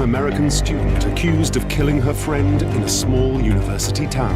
American student accused of killing her friend in a small university town.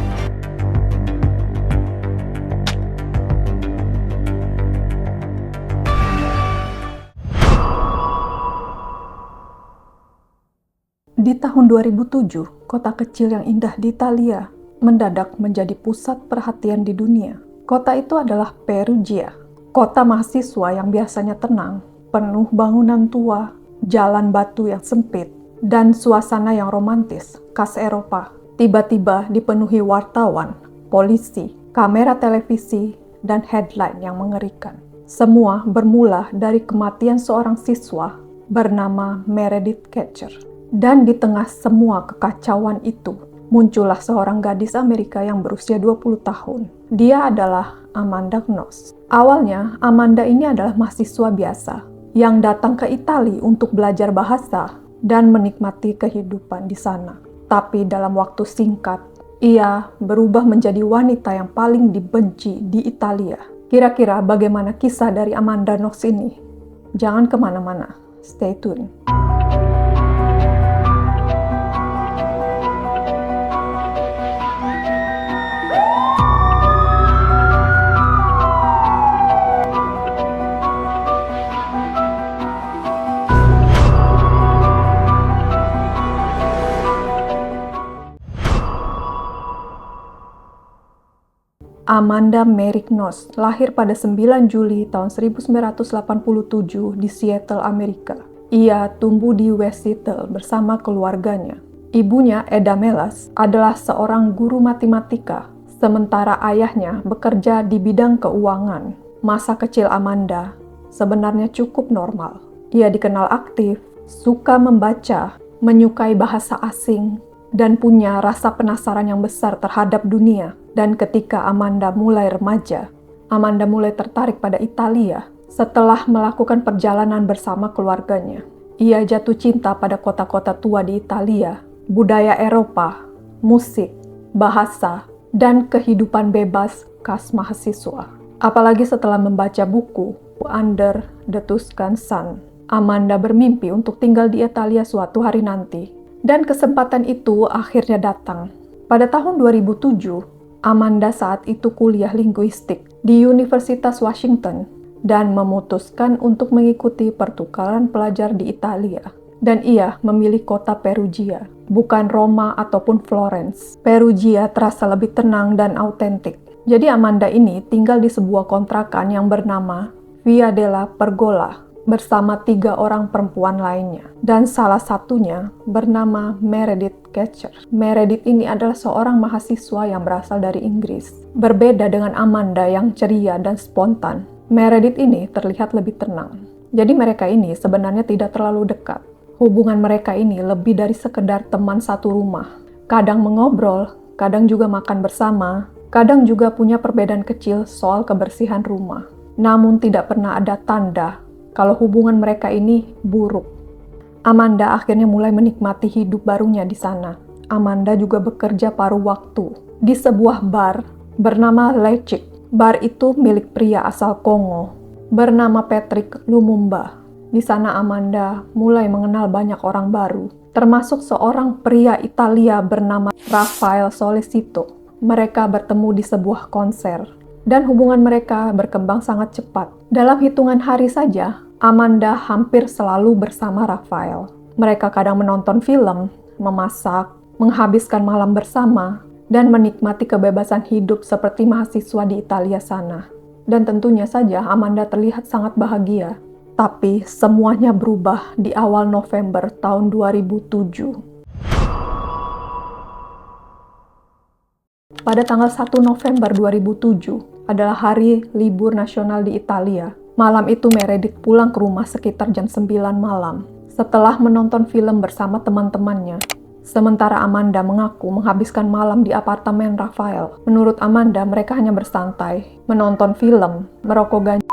Di tahun 2007, kota kecil yang indah di Italia mendadak menjadi pusat perhatian di dunia. Kota itu adalah Perugia, kota mahasiswa yang biasanya tenang, penuh bangunan tua, jalan batu yang sempit, dan suasana yang romantis, khas Eropa. Tiba-tiba dipenuhi wartawan, polisi, kamera televisi, dan headline yang mengerikan. Semua bermula dari kematian seorang siswa bernama Meredith Kercher. Dan di tengah semua kekacauan itu, muncullah seorang gadis Amerika yang berusia 20 tahun. Dia adalah Amanda Knox. Awalnya, Amanda ini adalah mahasiswa biasa yang datang ke Italia untuk belajar bahasa dan menikmati kehidupan di sana. Tapi dalam waktu singkat, ia berubah menjadi wanita yang paling dibenci di Italia. Kira-kira bagaimana kisah dari Amanda Knox ini? Jangan kemana-mana, stay tune. Amanda Mary Knox lahir pada 9 Juli tahun 1987 di Seattle, Amerika. Ia tumbuh di West Seattle bersama keluarganya. Ibunya, Eda Melas, adalah seorang guru matematika, sementara ayahnya bekerja di bidang keuangan. Masa kecil Amanda sebenarnya cukup normal. Ia dikenal aktif, suka membaca, menyukai bahasa asing, dan punya rasa penasaran yang besar terhadap dunia. Dan ketika Amanda mulai remaja, Amanda mulai tertarik pada Italia setelah melakukan perjalanan bersama keluarganya. Ia jatuh cinta pada kota-kota tua di Italia, budaya Eropa, musik, bahasa, dan kehidupan bebas khas mahasiswa. Apalagi setelah membaca buku Under the Tuscan Sun, Amanda bermimpi untuk tinggal di Italia suatu hari nanti. Dan kesempatan itu akhirnya datang. Pada tahun 2007, Amanda saat itu kuliah linguistik di Universitas Washington dan memutuskan untuk mengikuti pertukaran pelajar di Italia. Dan ia memilih kota Perugia, bukan Roma ataupun Florence. Perugia terasa lebih tenang dan autentik. Jadi Amanda ini tinggal di sebuah kontrakan yang bernama Via della Pergola bersama 3 orang perempuan lainnya. Dan salah satunya bernama Meredith Kercher. Meredith ini adalah seorang mahasiswa yang berasal dari Inggris. Berbeda dengan Amanda yang ceria dan spontan, Meredith ini terlihat lebih tenang. Jadi mereka ini sebenarnya tidak terlalu dekat. Hubungan mereka ini lebih dari sekedar teman satu rumah. Kadang mengobrol, kadang juga makan bersama, kadang juga punya perbedaan kecil soal kebersihan rumah. Namun tidak pernah ada tanda kalau hubungan mereka ini buruk. Amanda akhirnya mulai menikmati hidup barunya di sana. Amanda juga bekerja paruh waktu di sebuah bar bernama Leipzig. Bar itu milik pria asal Kongo bernama Patrick Lumumba. Di sana Amanda mulai mengenal banyak orang baru, termasuk seorang pria Italia bernama Rafael Solicito. Mereka bertemu di sebuah konser dan hubungan mereka berkembang sangat cepat. Dalam hitungan hari saja, Amanda hampir selalu bersama Rafael. Mereka kadang menonton film, memasak, menghabiskan malam bersama, dan menikmati kebebasan hidup seperti mahasiswa di Italia sana. Dan tentunya saja Amanda terlihat sangat bahagia. Tapi semuanya berubah di awal November tahun 2007. Pada tanggal 1 November 2007 adalah hari libur nasional di Italia. Malam itu Meredith pulang ke rumah sekitar jam 9 malam setelah menonton film bersama teman-temannya. Sementara Amanda mengaku menghabiskan malam di apartemen Rafael. Menurut Amanda, mereka hanya bersantai, menonton film, merokok ganja,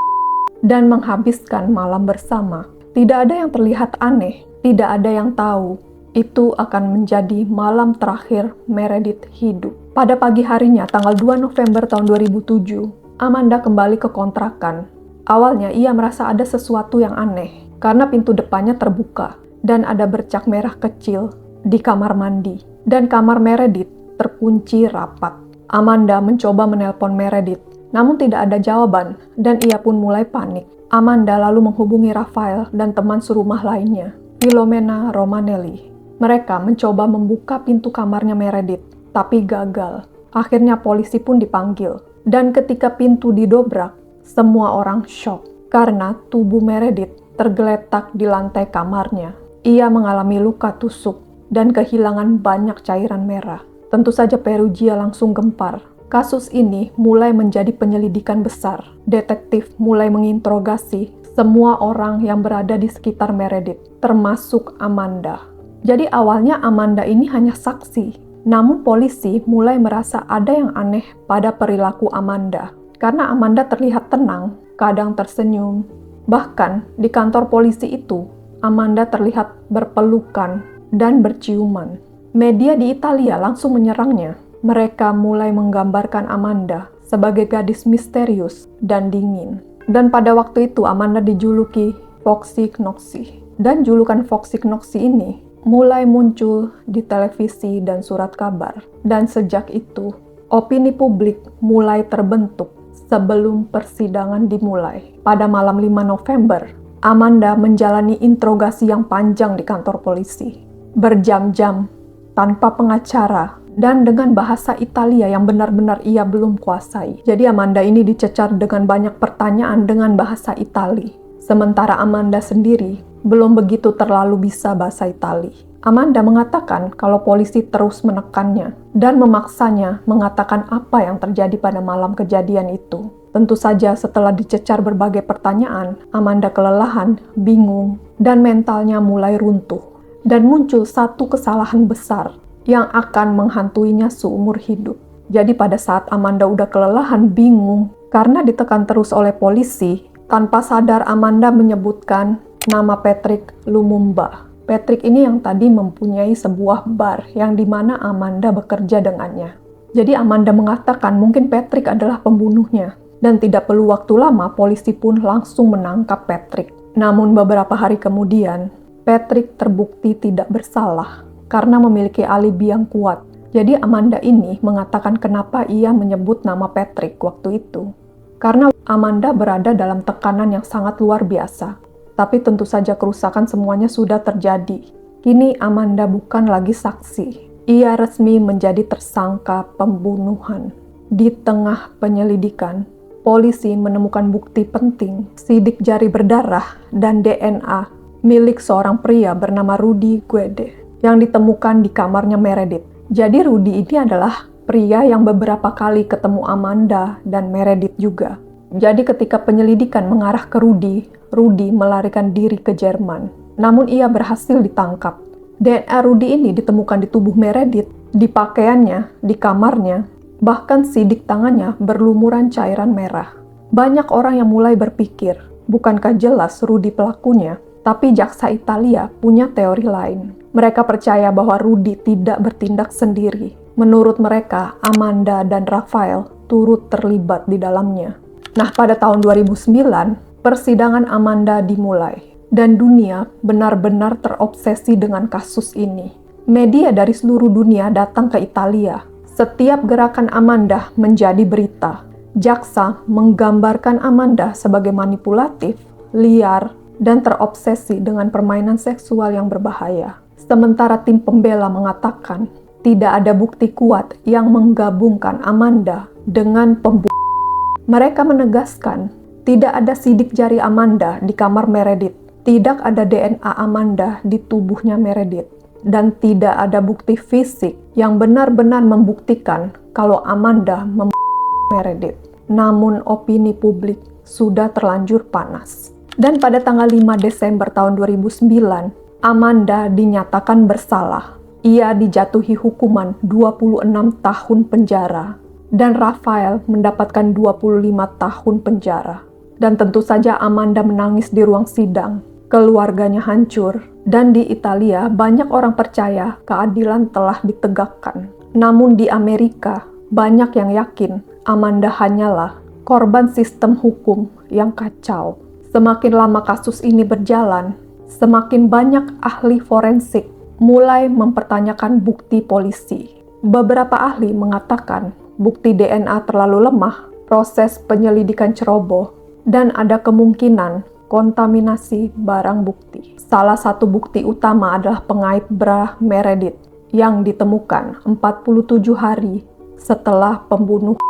dan menghabiskan malam bersama. Tidak ada yang terlihat aneh, tidak ada yang tahu. Itu akan menjadi malam terakhir Meredith hidup. Pada pagi harinya, tanggal 2 November tahun 2007, Amanda kembali ke kontrakan. Awalnya ia merasa ada sesuatu yang aneh, karena pintu depannya terbuka, dan ada bercak merah kecil di kamar mandi. Dan kamar Meredith terkunci rapat. Amanda mencoba menelpon Meredith, namun tidak ada jawaban dan ia pun mulai panik. Amanda lalu menghubungi Raphael dan teman serumah lainnya, Philomena Romanelli. Mereka mencoba membuka pintu kamarnya Meredith, tapi gagal. Akhirnya polisi pun dipanggil. Dan ketika pintu didobrak, semua orang syok karena tubuh Meredith tergeletak di lantai kamarnya. Ia mengalami luka tusuk dan kehilangan banyak cairan merah. Tentu saja Perugia langsung gempar. Kasus ini mulai menjadi penyelidikan besar. Detektif mulai menginterogasi semua orang yang berada di sekitar Meredith, termasuk Amanda. Jadi awalnya Amanda ini hanya saksi, namun polisi mulai merasa ada yang aneh pada perilaku Amanda. Karena Amanda terlihat tenang, kadang tersenyum. Bahkan di kantor polisi itu, Amanda terlihat berpelukan dan berciuman. Media di Italia langsung menyerangnya. Mereka mulai menggambarkan Amanda sebagai gadis misterius dan dingin. Dan pada waktu itu Amanda dijuluki Foxy Knoxy. Dan julukan Foxy Knoxy ini mulai muncul di televisi dan surat kabar. Dan sejak itu, opini publik mulai terbentuk sebelum persidangan dimulai. Pada malam 5 November, Amanda menjalani interogasi yang panjang di kantor polisi. Berjam-jam, tanpa pengacara, dan dengan bahasa Italia yang benar-benar ia belum kuasai. Jadi Amanda ini dicecar dengan banyak pertanyaan dengan bahasa Itali. Sementara Amanda sendiri belum begitu terlalu bisa bahasa Itali. Amanda mengatakan kalau polisi terus menekannya dan memaksanya mengatakan apa yang terjadi pada malam kejadian itu. Tentu saja setelah dicecar berbagai pertanyaan, Amanda kelelahan, bingung, dan mentalnya mulai runtuh. Dan muncul satu kesalahan besar yang akan menghantuinya seumur hidup. Jadi pada saat Amanda udah kelelahan, bingung, karena ditekan terus oleh polisi, tanpa sadar Amanda menyebutkan nama Patrick Lumumba. Patrick ini yang tadi mempunyai sebuah bar yang dimana Amanda bekerja dengannya. Jadi Amanda mengatakan mungkin Patrick adalah pembunuhnya. Dan tidak perlu waktu lama, polisi pun langsung menangkap Patrick. Namun beberapa hari kemudian, Patrick terbukti tidak bersalah karena memiliki alibi yang kuat. Jadi Amanda ini mengatakan kenapa ia menyebut nama Patrick waktu itu. Karena Amanda berada dalam tekanan yang sangat luar biasa. Tapi tentu saja kerusakan semuanya sudah terjadi. Kini Amanda bukan lagi saksi. Ia resmi menjadi tersangka pembunuhan. Di tengah penyelidikan, polisi menemukan bukti penting, sidik jari berdarah dan DNA milik seorang pria bernama Rudy Guede yang ditemukan di kamarnya Meredith. Jadi Rudy ini adalah pria yang beberapa kali ketemu Amanda dan Meredith juga. Jadi ketika penyelidikan mengarah ke Rudy, Rudy melarikan diri ke Jerman. Namun ia berhasil ditangkap. DNA Rudy ini ditemukan di tubuh Meredith, di pakaiannya, di kamarnya, bahkan sidik tangannya berlumuran cairan merah. Banyak orang yang mulai berpikir, bukankah jelas Rudy pelakunya? Tapi jaksa Italia punya teori lain. Mereka percaya bahwa Rudy tidak bertindak sendiri. Menurut mereka, Amanda dan Raphael turut terlibat di dalamnya. Nah, pada tahun 2009, persidangan Amanda dimulai. Dan dunia benar-benar terobsesi dengan kasus ini. Media dari seluruh dunia datang ke Italia. Setiap gerakan Amanda menjadi berita. Jaksa menggambarkan Amanda sebagai manipulatif, liar, dan terobsesi dengan permainan seksual yang berbahaya. Sementara tim pembela mengatakan tidak ada bukti kuat yang menggabungkan Amanda dengan pembunuh. Mereka menegaskan tidak ada sidik jari Amanda di kamar Meredith, tidak ada DNA Amanda di tubuhnya Meredith, dan tidak ada bukti fisik yang benar-benar membuktikan kalau Amanda membunuh Meredith. Namun opini publik sudah terlanjur panas. Dan pada tanggal 5 Desember tahun 2009, Amanda dinyatakan bersalah. Ia dijatuhi hukuman 26 tahun penjara. Dan Raphael mendapatkan 25 tahun penjara. Dan tentu saja Amanda menangis di ruang sidang. Keluarganya hancur. Dan di Italia banyak orang percaya keadilan telah ditegakkan. Namun di Amerika banyak yang yakin Amanda hanyalah korban sistem hukum yang kacau. Semakin lama kasus ini berjalan, semakin banyak ahli forensik mulai mempertanyakan bukti polisi. Beberapa ahli mengatakan bukti DNA terlalu lemah, proses penyelidikan ceroboh, dan ada kemungkinan kontaminasi barang bukti. Salah satu bukti utama adalah pengait bra Meredith yang ditemukan 47 hari setelah pembunuh.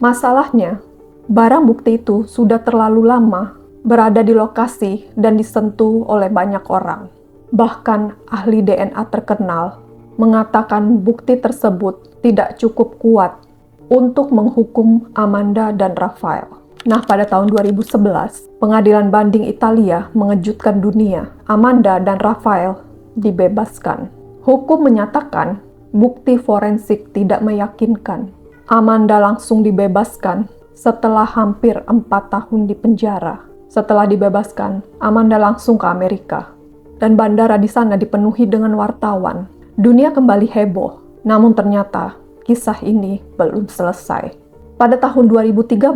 Masalahnya, barang bukti itu sudah terlalu lama berada di lokasi dan disentuh oleh banyak orang. Bahkan ahli DNA terkenal mengatakan bukti tersebut tidak cukup kuat untuk menghukum Amanda dan Rafael. Nah, pada tahun 2011, pengadilan banding Italia mengejutkan dunia. Amanda dan Rafael dibebaskan. Hukum menyatakan bukti forensik tidak meyakinkan. Amanda langsung dibebaskan setelah hampir 4 tahun di penjara. Setelah dibebaskan, Amanda langsung ke Amerika. Dan bandara di sana dipenuhi dengan wartawan. Dunia kembali heboh, namun ternyata kisah ini belum selesai. Pada tahun 2013,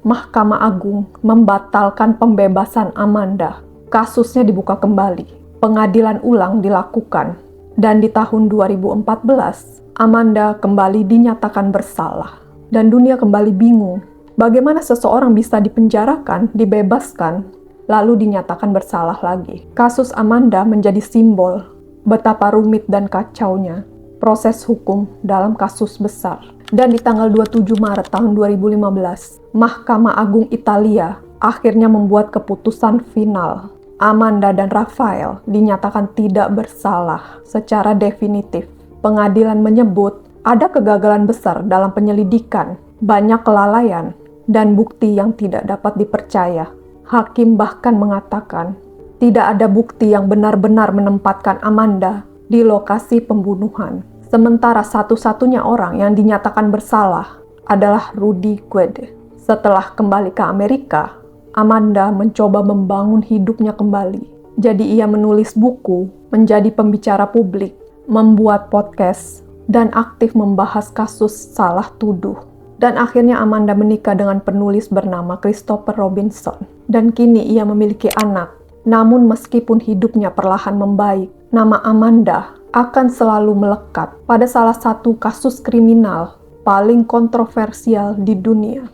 Mahkamah Agung membatalkan pembebasan Amanda. Kasusnya dibuka kembali. Pengadilan ulang dilakukan. Dan di tahun 2014, Amanda kembali dinyatakan bersalah. Dan dunia kembali bingung. Bagaimana seseorang bisa dipenjarakan, dibebaskan, lalu dinyatakan bersalah lagi. Kasus Amanda menjadi simbol betapa rumit dan kacaunya proses hukum dalam kasus besar. Dan di tanggal 27 Maret tahun 2015, Mahkamah Agung Italia akhirnya membuat keputusan final. Amanda dan Rafael dinyatakan tidak bersalah secara definitif. Pengadilan menyebut ada kegagalan besar dalam penyelidikan, banyak kelalaian, dan bukti yang tidak dapat dipercaya. Hakim bahkan mengatakan tidak ada bukti yang benar-benar menempatkan Amanda di lokasi pembunuhan. Sementara satu-satunya orang yang dinyatakan bersalah adalah Rudy Guede. Setelah kembali ke Amerika, Amanda mencoba membangun hidupnya kembali. Jadi ia menulis buku, menjadi pembicara publik, membuat podcast, dan aktif membahas kasus salah tuduh. Dan akhirnya Amanda menikah dengan penulis bernama Christopher Robinson. Dan kini ia memiliki anak. Namun meskipun hidupnya perlahan membaik, nama Amanda akan selalu melekat pada salah satu kasus kriminal paling kontroversial di dunia.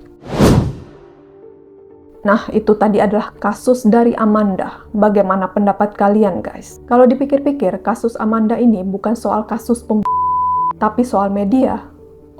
Nah, itu tadi adalah kasus dari Amanda. Bagaimana pendapat kalian, guys? Kalau dipikir-pikir, kasus Amanda ini bukan soal kasus tapi soal media,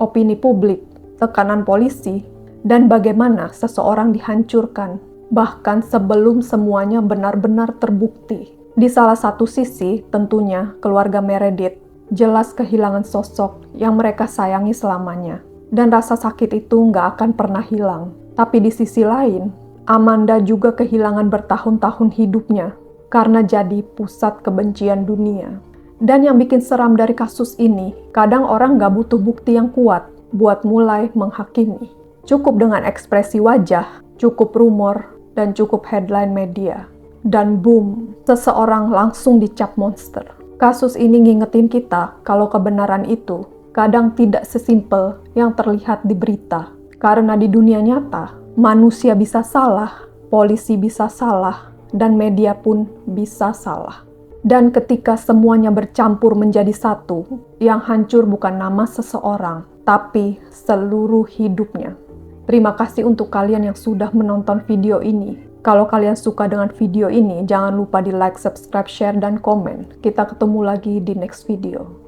opini publik, tekanan polisi, dan bagaimana seseorang dihancurkan, bahkan sebelum semuanya benar-benar terbukti. Di salah satu sisi, tentunya keluarga Meredith jelas kehilangan sosok yang mereka sayangi selamanya, dan rasa sakit itu nggak akan pernah hilang. Tapi di sisi lain, Amanda juga kehilangan bertahun-tahun hidupnya karena jadi pusat kebencian dunia. Dan yang bikin seram dari kasus ini, kadang orang nggak butuh bukti yang kuat buat mulai menghakimi. Cukup dengan ekspresi wajah, cukup rumor, dan cukup headline media. Dan boom, seseorang langsung dicap monster. Kasus ini ngingetin kita kalau kebenaran itu kadang tidak sesimpel yang terlihat di berita. Karena di dunia nyata, manusia bisa salah, polisi bisa salah, dan media pun bisa salah. Dan ketika semuanya bercampur menjadi satu, yang hancur bukan nama seseorang, tapi seluruh hidupnya. Terima kasih untuk kalian yang sudah menonton video ini. Kalau kalian suka dengan video ini, jangan lupa di like, subscribe, share, dan komen. Kita ketemu lagi di next video.